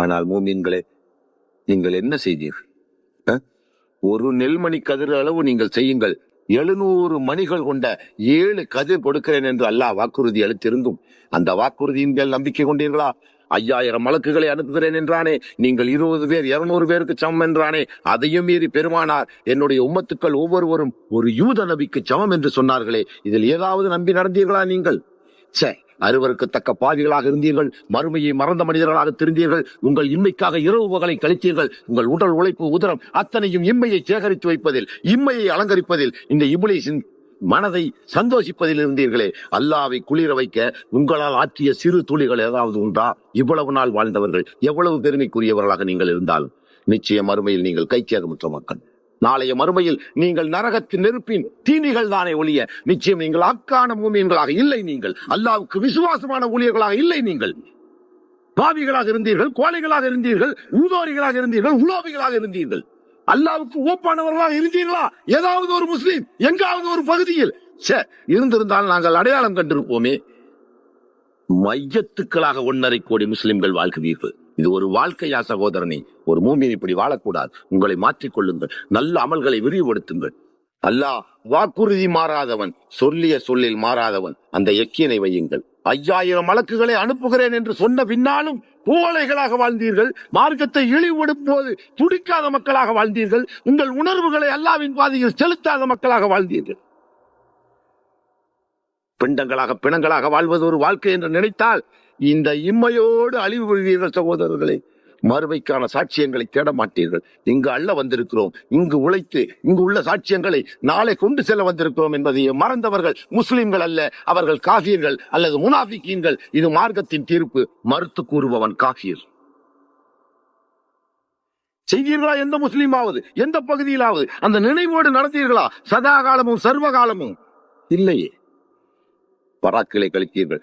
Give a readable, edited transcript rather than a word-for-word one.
ஆனால் மூமின்களே, நீங்கள் என்ன செய்தீர்கள்? ஒரு நெல்மணி கதிர் அளவு நீங்கள் செய்யுங்கள், 700 மணிகள் கொண்ட 7 கதிர் கொடுக்கிறேன் என்று அல்லாஹ் வாக்குறுதி அளித்திருந்தும் அந்த வாக்குறுதியின் மேல் நம்பிக்கை கொண்டீர்களா? 5000 மலக்குகளை அனுப்புகிறேன் என்றானே, நீங்கள் 20 பேர் 200 பேருக்கு சமம் என்றானே, அதையும் மீறி பெருமானார் என்னுடைய உம்மத்துக்கள் ஒவ்வொருவரும் ஒரு யூத நபிக்கு சமம் என்று சொன்னார்களே, இதில் ஏதாவது நம்பி நடந்தீர்களா நீங்கள்? அறுவருக்கு தக்க பாவிகளாக இருந்தீர்கள், மறுமையை மறந்த மனிதர்களாக தெரிந்தீர்கள், உங்கள் இம்மைக்காக இரவு பகலை கழித்தீர்கள். உங்கள் உடல் உழைப்பு உதரம் அத்தனையும் இம்மையை சேகரித்து வைப்பதில், இம்மையை அலங்கரிப்பதில், இந்த இப்லீஸின் மனதை சந்தோஷிப்பதில் இருந்தீர்களே. அல்லாவை குளிர வைக்க உங்களால் ஆற்றிய சிறு துளிகள் ஏதாவது உண்டா? இவ்வளவு நாள் வாழ்ந்தவர்கள் எவ்வளவு பெருமைக்குரியவர்களாக நீங்கள் இருந்தாலும் நிச்சயம் மறுமையில் நீங்கள் கைச்சேதமுற்ற மக்கள். நாளைய மறுமையில் நீங்கள் நரகத்தின் நெருப்பின் தீனிகள் தானே ஒழிய நிச்சயம் நீங்கள் ஆக்கான மூமியன்களாக இல்லை. நீங்கள் அல்லாவுக்கு விசுவாசமான ஊழியர்களாக இல்லை. நீங்கள் பாவிகளாக இருந்தீர்கள், கோழைகளாக இருந்தீர்கள், ஊதோரிகளாக இருந்தீர்கள், உலோபிகளாக இருந்தீர்கள். அல்லாவுக்கு ஓப்பானவர்களாக இருந்தீர்களா? ஏதாவது ஒரு முஸ்லீம் எங்காவது ஒரு பகுதியில் இருந்திருந்தால் நாங்கள் அடையாளம் கண்டிருப்போமே. மையத்துக்களாக 1.5 கோடி முஸ்லிம்கள் வாழ்கிறீர்கள். இது ஒரு வாழ்க்கையா சகோதரனே? ஒரு மூமின் இப்படி வாழக்கூடாது. உங்களை மாற்றிக் கொள்ளுங்கள், நல்ல அமல்களை விரிவுபடுத்துங்கள். அல்லாஹ் வாக்குறுதி மாறாதவன், சொல்லிய சொல்லில் மாறாதவன். அந்த யக்கீனை வையுங்கள். 5000 மலக்குகளை அனுப்புகிறேன் என்று சொன்ன பின்னாலும் கோழைகளாக வாழ்ந்தீர்கள். மார்க்கத்தை இழிவுபடும் போது துடிக்காத மக்களாக வாழ்ந்தீர்கள். உங்கள் உணர்வுகளை அல்லாவின் பாதையில் செலுத்தாத மக்களாக வாழ்ந்தீர்கள். பிண்டங்களாக பிணங்களாக வாழ்வது ஒரு வாழ்க்கை என்று நினைத்தால் இந்த இம்மையோடு அழிவு விழுவீர்கள் சகோதரர்களே. மறுமைக்கான சாட்சியங்களை தேட மாட்டீர்கள். இங்கு அள்ள வந்திருக்கிறோம், இங்கு உழைத்து இங்கு உள்ள சாட்சியங்களை நாளை கொண்டு செல்ல வந்திருக்கிறோம் என்பதை மறந்தவர்கள் முஸ்லிம்கள் அல்ல, அவர்கள் காஃபியர்கள் அல்லது முனாஃபிகீன்கள். இது மார்க்கத்தின் தீர்ப்பு. மறுத்து கூறுபவன் காஃபியர். செய்தீர்களா? எந்த முஸ்லீமாவது எந்த பகுதியிலாவது அந்த நினைவோடு நடந்தீர்களா? சதா காலமும் சர்வ காலமும் இல்லையே. பராக்களை கழித்தீர்கள்.